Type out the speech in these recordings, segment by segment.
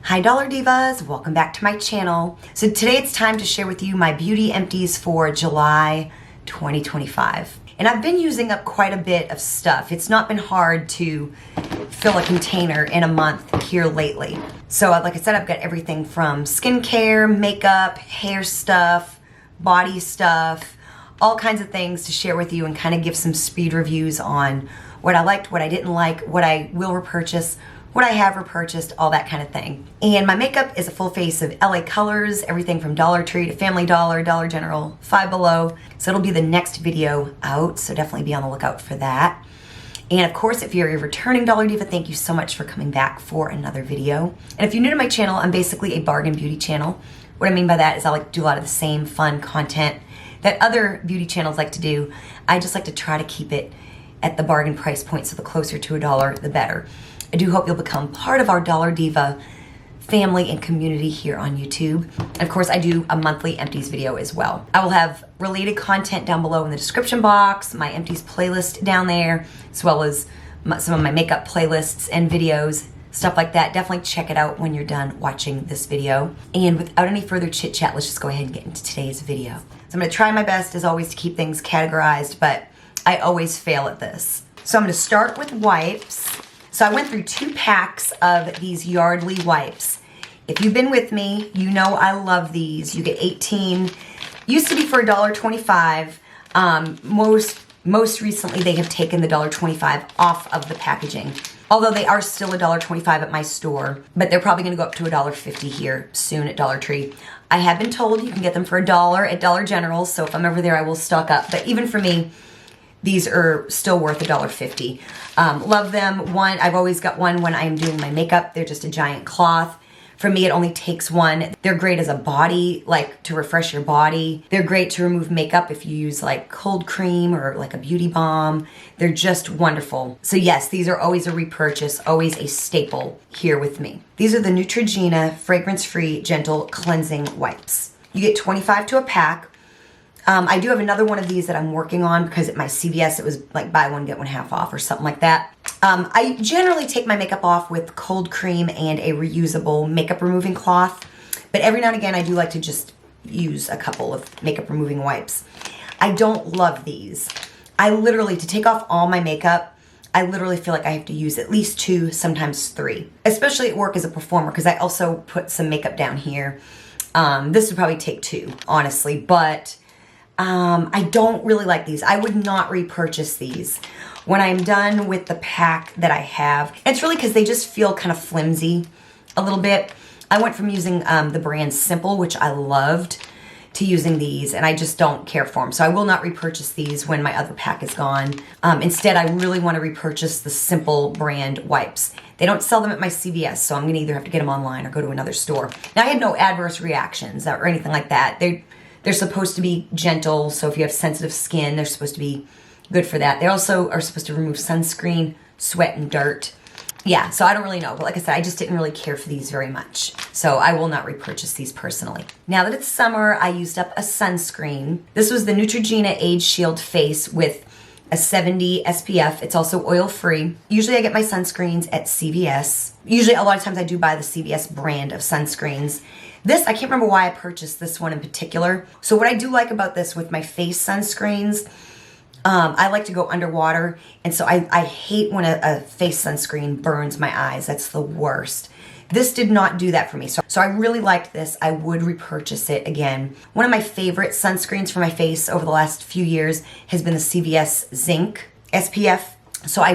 Hi Dollar Divas, welcome back to my channel. So today it's time to share with you my beauty empties for July 2025. And I've been using up quite a bit of stuff. It's not been hard to fill a container in a month here lately. So like I said, I've got everything from skincare, makeup, hair stuff, body stuff, all kinds of things to share with you and kind of give some speed reviews on what I liked, what I didn't like, what I will repurchase, what I have repurchased, all that kind of thing. And my makeup is a full face of LA colors, everything from Dollar Tree to Family Dollar, Dollar General, Five Below. So it'll be the next video out, so definitely be on the lookout for that. And of course, if you're a returning Dollar Diva, thank you so much for coming back for another video. And if you're new to my channel, I'm basically a bargain beauty channel. What I mean by that is I like to do a lot of the same fun content that other beauty channels like to do. I just like to try to keep it at the bargain price point, so the closer to $1, the better. I do hope you'll become part of our Dollar Diva family and community here on YouTube. And of course, I do a monthly empties video as well. I will have related content down below in the description box, my empties playlist down there, as well as some of my makeup playlists and videos, stuff like that. Definitely check it out when you're done watching this video. And without any further chit chat, let's just go ahead and get into today's video. So I'm gonna try my best as always to keep things categorized, but I always fail at this. So I'm gonna start with wipes. So I went through 2 packs of these Yardley wipes. If you've been with me, you know I love these. You get 18. Used to be for $1.25. Most recently, they have taken the $1.25 off of the packaging. Although they are still $1.25 at my store, but they're probably gonna go up to $1.50 here soon at Dollar Tree. I have been told you can get them for $1 at Dollar General, so if I'm over there, I will stock up. But even for me, these are still worth $1.50. Love them. I've always got one when I'm doing my makeup. They're just a giant cloth. For me, it only takes one. They're great as a body, like to refresh your body. They're great to remove makeup if you use like cold cream or like a beauty balm. They're just wonderful. So yes, these are always a repurchase, always a staple here with me. These are the Neutrogena fragrance-free gentle cleansing wipes. You get 25 to a pack. I do have another one of these that I'm working on because at my CVS it was like buy one, get one half off or something like that. I generally take my makeup off with cold cream and a reusable makeup removing cloth, but every now and again I do like to just use a couple of makeup removing wipes. I don't love these. To take off all my makeup, I literally feel like I have to use at least 2, sometimes 3, especially at work as a performer because I also put some makeup down here. This would probably take 2, honestly, but I don't really like these. I would not repurchase these when I'm done with the pack that I have. It's really because they just feel kind of flimsy a little bit. I went from using the brand Simple, which I loved, to using these, and I just don't care for them. So I will not repurchase these when my other pack is gone. Instead, I really want to repurchase the Simple brand wipes. They don't sell them at my CVS, so I'm going to either have to get them online or go to another store. Now, I had no adverse reactions or anything like that. They're supposed to be gentle, so if you have sensitive skin, they're supposed to be good for that. They also are supposed to remove sunscreen, sweat, and dirt. Yeah, so I don't really know, but like I said, I just didn't really care for these very much. So I will not repurchase these personally. Now that it's summer, I used up a sunscreen. This was the Neutrogena Age Shield Face with a 70 SPF. It's also oil-free. Usually I get my sunscreens at CVS. Usually a lot of times I do buy the CVS brand of sunscreens. This, I can't remember why I purchased this one in particular. So what I do like about this with my face sunscreens, I like to go underwater. And so I hate when a face sunscreen burns my eyes. That's the worst. This did not do that for me. So I really liked this. I would repurchase it again. One of my favorite sunscreens for my face over the last few years has been the CVS Zinc SPF. So I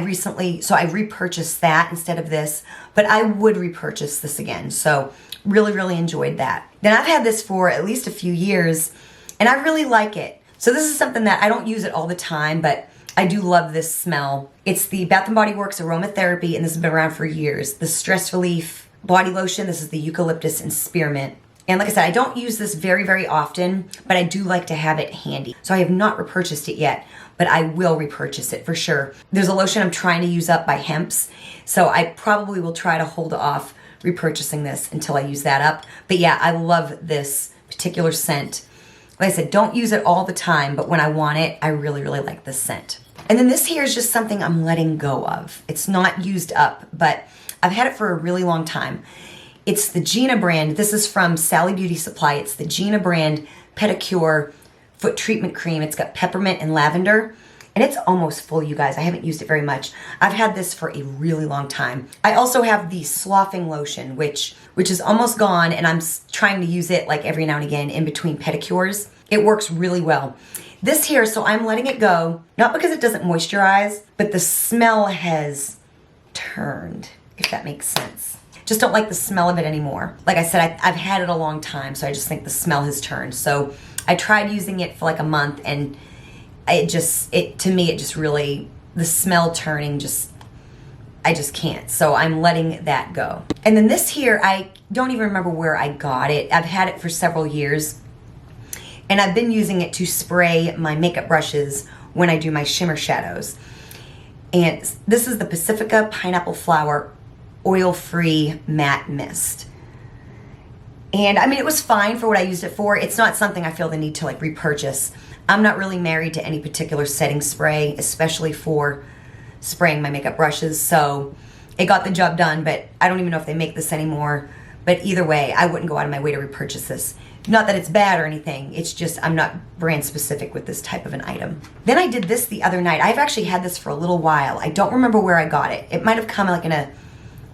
repurchased that instead of this, but I would repurchase this again. So really, really enjoyed that. Then I've had this for at least a few years and I really like it. So this is something that I don't use it all the time, but I do love this smell. It's the Bath & Body Works Aromatherapy, and this has been around for years. The Stress Relief Body Lotion, this is the Eucalyptus and Spearmint. And like I said, I don't use this very, very often, but I do like to have it handy. So I have not repurchased it yet, but I will repurchase it for sure. There's a lotion I'm trying to use up by Hemp's, so I probably will try to hold off repurchasing this until I use that up. But yeah, I love this particular scent. Like I said, don't use it all the time, but when I want it, I really, really like this scent. And then this here is just something I'm letting go of. It's not used up, but I've had it for a really long time. It's the Gina brand. This is from Sally Beauty Supply. It's the Gina brand Pedicure Foot Treatment Cream. It's got peppermint and lavender. And it's almost full, you guys. I haven't used it very much. I've had this for a really long time. I also have the sloughing lotion, which is almost gone, and I'm trying to use it like every now and again in between pedicures. It works really well. This here, so I'm letting it go, not because it doesn't moisturize, but the smell has turned, if that makes sense. Just don't like the smell of it anymore. Like I said, I've had it a long time, so I just think the smell has turned. So I tried using it for like a month, and to me, it just really, the smell turning, I just can't. So I'm letting that go. And then this here, I don't even remember where I got it. I've had it for several years, and I've been using it to spray my makeup brushes when I do my shimmer shadows. And this is the Pacifica Pineapple Flower Oil-Free Matte Mist. And I mean, it was fine for what I used it for. It's not something I feel the need to like repurchase. I'm not really married to any particular setting spray, especially for spraying my makeup brushes. So it got the job done, but I don't even know if they make this anymore. But either way, I wouldn't go out of my way to repurchase this. Not that it's bad or anything. It's just I'm not brand specific with this type of an item. Then I did this the other night. I've actually had this for a little while. I don't remember where I got it. It might have come like in a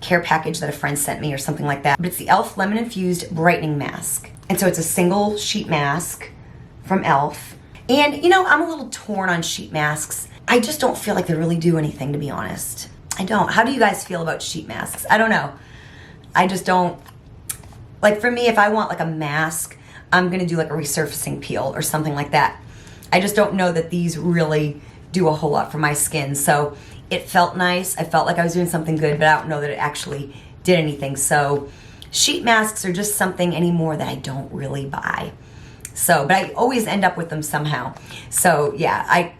care package that a friend sent me or something like that. But it's the e.l.f. Lemon Infused Brightening Mask. And so it's a single sheet mask from e.l.f. And you know, I'm a little torn on sheet masks. I just don't feel like they really do anything, to be honest. I don't. How do you guys feel about sheet masks? I don't know. I just don't. Like for me, if I want like a mask, I'm gonna do like a resurfacing peel or something like that. I just don't know that these really do a whole lot for my skin. So it felt nice. I felt like I was doing something good, but I don't know that it actually did anything. So sheet masks are just something anymore that I don't really buy. So, but I always end up with them somehow. So yeah, I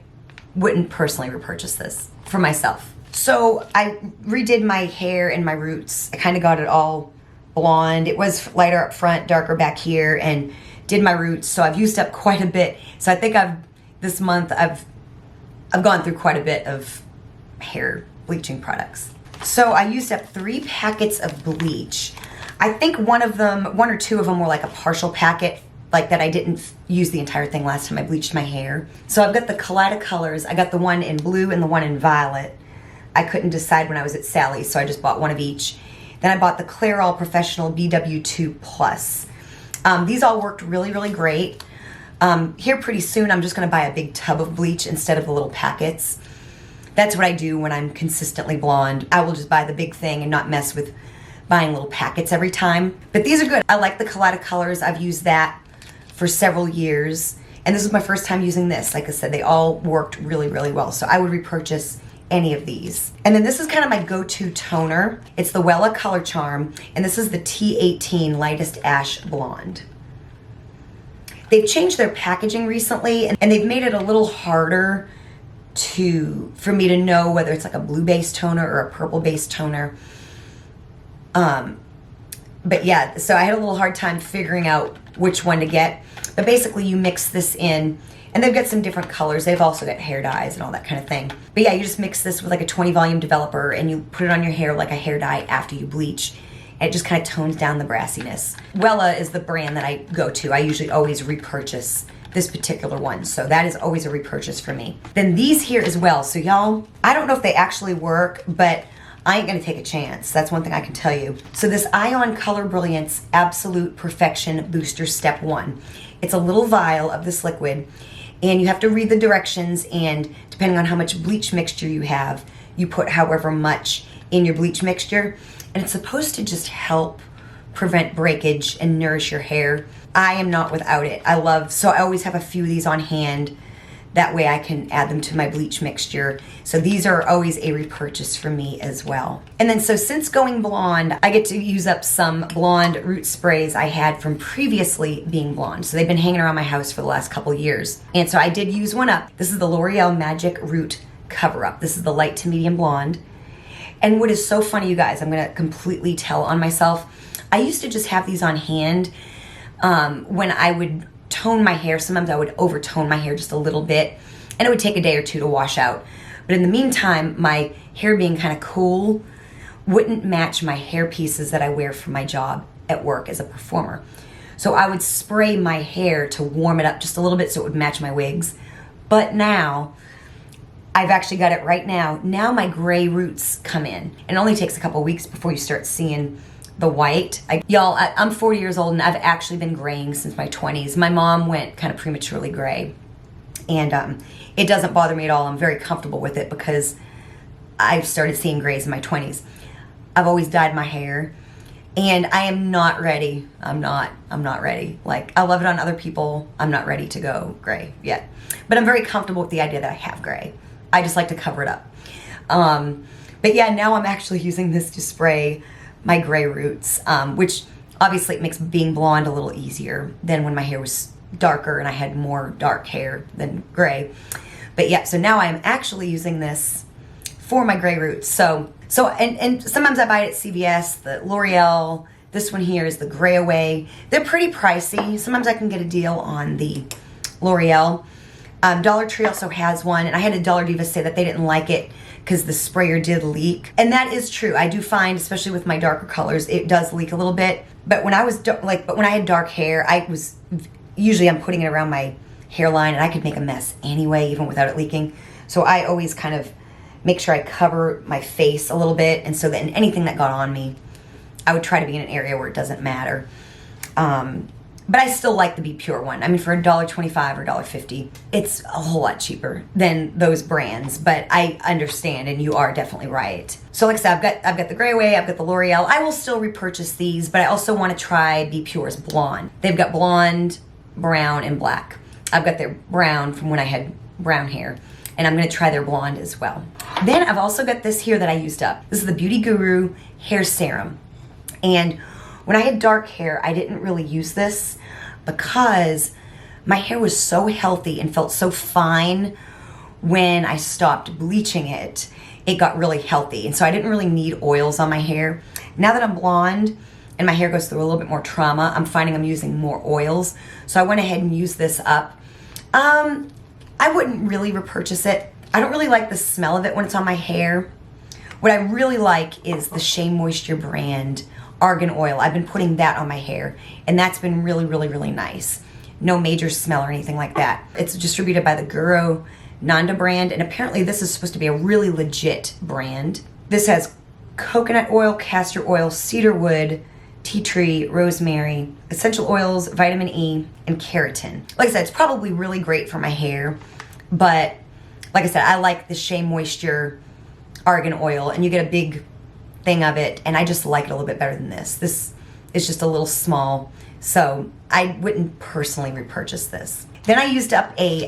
wouldn't personally repurchase this for myself. So I redid my hair and my roots. I kind of got it all blonde. It was lighter up front, darker back here, and did my roots. So I've used up quite a bit. So I think this month I've gone through quite a bit of hair bleaching products. So I used up 3 packets of bleach. I think one or two of them were like a partial packet, like that I didn't use the entire thing last time I bleached my hair. So I've got the Kaleido colors. I got the one in blue and the one in violet. I couldn't decide when I was at Sally's, so I just bought one of each. Then I bought the Clairol Professional BW2 Plus. These all worked really, really great. Here pretty soon, I'm just gonna buy a big tub of bleach instead of the little packets. That's what I do when I'm consistently blonde. I will just buy the big thing and not mess with buying little packets every time. But these are good. I like the Kaleido colors. I've used that for several years. And this is my first time using this. Like I said, they all worked really, really well. So I would repurchase any of these. And then this is kind of my go-to toner. It's the Wella Color Charm, and this is the T18 Lightest Ash Blonde. They've changed their packaging recently, and they've made it a little harder for me to know whether it's like a blue-based toner or a purple-based toner. But yeah, so I had a little hard time figuring out which one to get. But basically you mix this in, and they've got some different colors. They've also got hair dyes and all that kind of thing. But yeah, you just mix this with like a 20 volume developer, and you put it on your hair like a hair dye after you bleach. And it just kind of tones down the brassiness. Wella is the brand that I go to. I usually always repurchase this particular one. So that is always a repurchase for me. Then these here as well. So y'all, I don't know if they actually work, but I ain't gonna take a chance. That's one thing I can tell you. So this Ion Color Brilliance Absolute Perfection Booster Step 1. It's a little vial of this liquid, and you have to read the directions, and depending on how much bleach mixture you have, you put however much in your bleach mixture, and it's supposed to just help prevent breakage and nourish your hair. I am not without it. So I always have a few of these on hand. That way I can add them to my bleach mixture. So these are always a repurchase for me as well. And then so since going blonde, I get to use up some blonde root sprays I had from previously being blonde. So they've been hanging around my house for the last couple years. And so I did use one up. This is the L'Oreal Magic Root Cover Up. This is the light to medium blonde. And what is so funny, you guys, I'm gonna completely tell on myself. I used to just have these on hand when I would tone my hair. Sometimes I would overtone my hair just a little bit, and it would take a day or two to wash out. But in the meantime, my hair being kind of cool wouldn't match my hair pieces that I wear for my job at work as a performer. So I would spray my hair to warm it up just a little bit so it would match my wigs. But now, I've actually got it right now. Now my gray roots come in. And it only takes a couple weeks before you start seeing the white. Y'all, I'm 40 years old and I've actually been graying since my 20s. My mom went kind of prematurely gray. And it doesn't bother me at all. I'm very comfortable with it because I've started seeing grays in my 20s. I've always dyed my hair. And I am not ready. I'm not ready. Like, I love it on other people. I'm not ready to go gray yet. But I'm very comfortable with the idea that I have gray. I just like to cover it up. But yeah, now I'm actually using this to spray my gray roots, which obviously it makes being blonde a little easier than when my hair was darker and I had more dark hair than gray. But yeah, so now I'm actually using this for my gray roots. So sometimes I buy it at CVS, the L'Oreal. This one here is the Gray Away. They're pretty pricey. Sometimes I can get a deal on the L'Oreal. Dollar Tree also has one, and I had a Dollar Diva say that they didn't like it because the sprayer did leak. And that is true. I do find, especially with my darker colors, it does leak a little bit. But when I was when I had dark hair, usually I'm putting it around my hairline, and I could make a mess anyway, even without it leaking. So I always kind of make sure I cover my face a little bit, and so that anything that got on me, I would try to be in an area where it doesn't matter. But I still like the Be Pure one. I mean, for $1.25 or $1.50, it's a whole lot cheaper than those brands. But I understand, and you are definitely right. So like I said, I've got the Gray Away, I've got the L'Oreal. I will still repurchase these, but I also want to try Be Pure's blonde. They've got blonde, brown, and black. I've got their brown from when I had brown hair, and I'm going to try their blonde as well. Then I've also got this here that I used up. This is the Beauty Guru Hair Serum. And when I had dark hair, I didn't really use this because my hair was so healthy and felt so fine when I stopped bleaching it. It got really healthy, and so I didn't really need oils on my hair. Now that I'm blonde and my hair goes through a little bit more trauma, I'm finding I'm using more oils. So I went ahead and used this up. I wouldn't really repurchase it. I don't really like the smell of it when it's on my hair. What I really like is the Shea Moisture brand argan oil. I've been putting that on my hair, and that's been really, really, really nice. No major smell or anything like that. It's distributed by the Guru Nanda brand, and apparently this is supposed to be a really legit brand. This has coconut oil, castor oil, cedar wood, tea tree, rosemary, essential oils, vitamin E, and keratin. Like I said, it's probably really great for my hair, but like I said, I like the Shea Moisture argan oil, and you get a big thing of it, and I just like it a little bit better than this. This is just a little small, so I wouldn't personally repurchase this. Then I used up a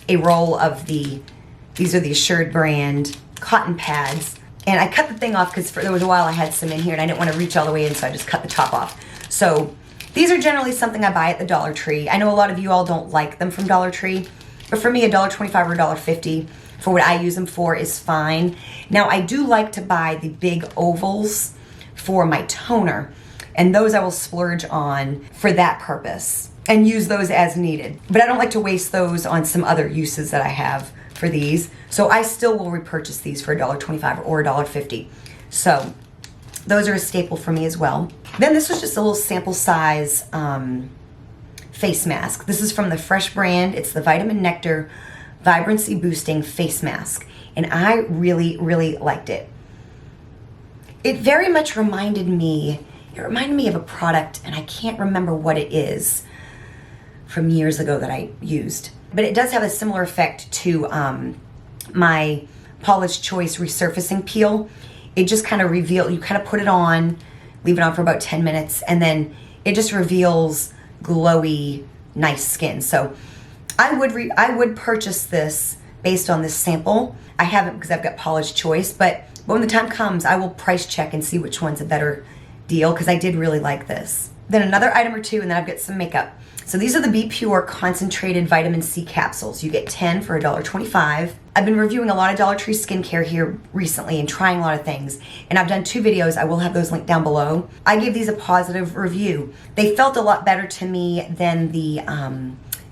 roll of these are the Assured brand cotton pads, and I cut the thing off because there was a while I had some in here and I didn't want to reach all the way in, so I just cut the top off. So these are generally something I buy at the Dollar Tree. I know a lot of you all don't like them from Dollar Tree, but for me, $1.25 or $1.50 for what I use them for is fine. Now, I do like to buy the big ovals for my toner, and those I will splurge on for that purpose and use those as needed. But I don't like to waste those on some other uses that I have for these, so I still will repurchase these for $1.25 or $1.50. So those are a staple for me as well. Then this was just a little sample size face mask. This is from the Fresh brand. It's the Vitamin Nectar Vibrancy Boosting Face Mask, and I really, really liked it. It very much reminded me of a product, and I can't remember what it is, from years ago that I used. But it does have a similar effect to my Paula's Choice Resurfacing Peel. It just kind of you kind of put it on, leave it on for about 10 minutes, and then it just reveals glowy, nice skin. So I would purchase this based on this sample. I haven't because I've got Paula's Choice, but when the time comes, I will price check and see which one's a better deal because I did really like this. Then another item or two, and then I've got some makeup. So these are the Be Pure Concentrated Vitamin C Capsules. You get 10 for $1.25. I've been reviewing a lot of Dollar Tree skincare here recently and trying a lot of things, and I've done 2 videos. I will have those linked down below. I gave these a positive review. They felt a lot better to me than the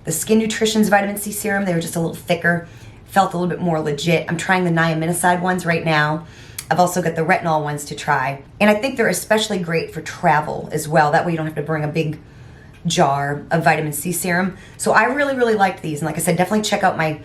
Skin Nutrition's Vitamin C Serum. They were just a little thicker, felt a little bit more legit. I'm trying the niaminoside ones right now, I've also got the retinol ones to try. And I think they're especially great for travel as well. That way you don't have to bring a big jar of vitamin C serum. So I really, really liked these. And like I said, definitely check out my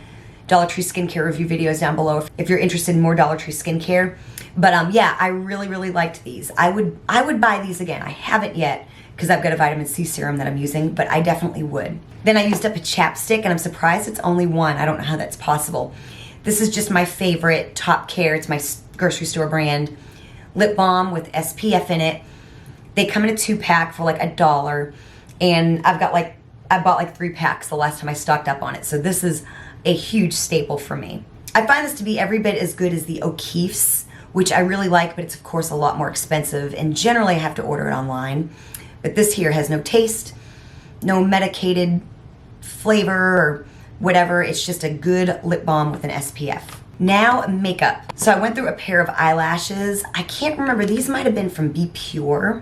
Dollar Tree skincare review videos down below if you're interested in more Dollar Tree skincare. But yeah, I really, really liked these. I would buy these again. I haven't yet because I've got a vitamin C serum that I'm using, but I definitely would. Then I used up a chapstick, and I'm surprised it's only one. I don't know how that's possible. This is just my favorite Top Care. It's my grocery store brand lip balm with SPF in it. They come in a 2-pack for like $1, and I bought like 3 packs the last time I stocked up on it. So this is a huge staple for me. I find this to be every bit as good as the O'Keeffe's, which I really like, but it's of course a lot more expensive, and generally I have to order it online. But this here has no taste, no medicated flavor or whatever. It's just a good lip balm with an SPF. Now makeup. So I went through a pair of eyelashes. I can't remember, these might have been from Be Pure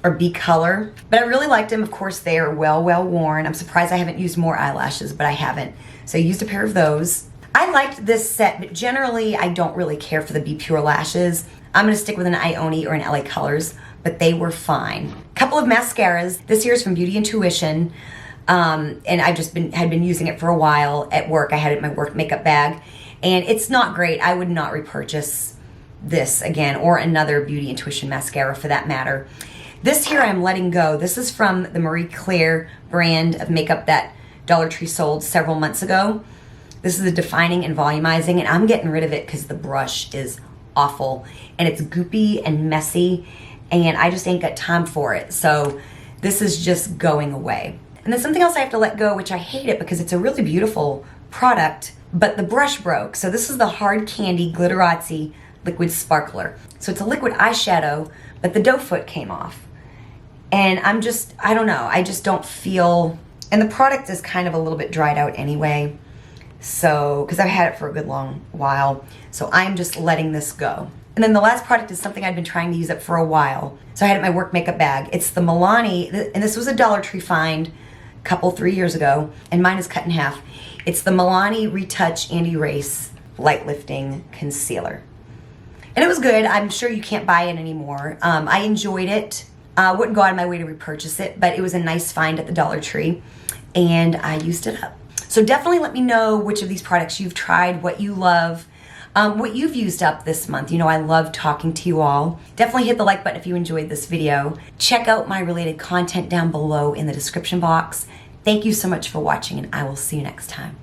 or Be Color, but I really liked them. Of course, they are well worn. I'm surprised I haven't used more eyelashes, but I haven't. So I used a pair of those. I liked this set, but generally I don't really care for the Be Pure lashes. I'm gonna stick with an Ioni or an LA Colors, but they were fine. Couple of mascaras. This here is from Beauty Intuition, and I had been using it for a while at work. I had it in my work makeup bag, and it's not great. I would not repurchase this again, or another Beauty Intuition mascara for that matter. This here I'm letting go. This is from the Marie Claire brand of makeup that Dollar Tree sold several months ago. This is a defining and volumizing, and I'm getting rid of it because the brush is awful, and it's goopy and messy, and I just ain't got time for it. So this is just going away. And then something else I have to let go, which I hate it because it's a really beautiful product, but the brush broke. So this is the Hard Candy Glitterazzi Liquid Sparkler. So it's a liquid eyeshadow, but the doe foot came off. And I don't know, I just don't feel, and the product is kind of a little bit dried out anyway. So, because I've had it for a good long while. So I'm just letting this go. And then the last product is something I've been trying to use up for a while. So I had it in my work makeup bag. It's the Milani, and this was a Dollar Tree find a 3 years ago, and mine is cut in half. It's the Milani Retouch and Erase Light Lifting Concealer. And it was good. I'm sure you can't buy it anymore. I enjoyed it. I wouldn't go out of my way to repurchase it, but it was a nice find at the Dollar Tree, and I used it up. So definitely let me know which of these products you've tried, what you love, what you've used up this month. You know, I love talking to you all. Definitely hit the like button if you enjoyed this video. Check out my related content down below in the description box. Thank you so much for watching, and I will see you next time.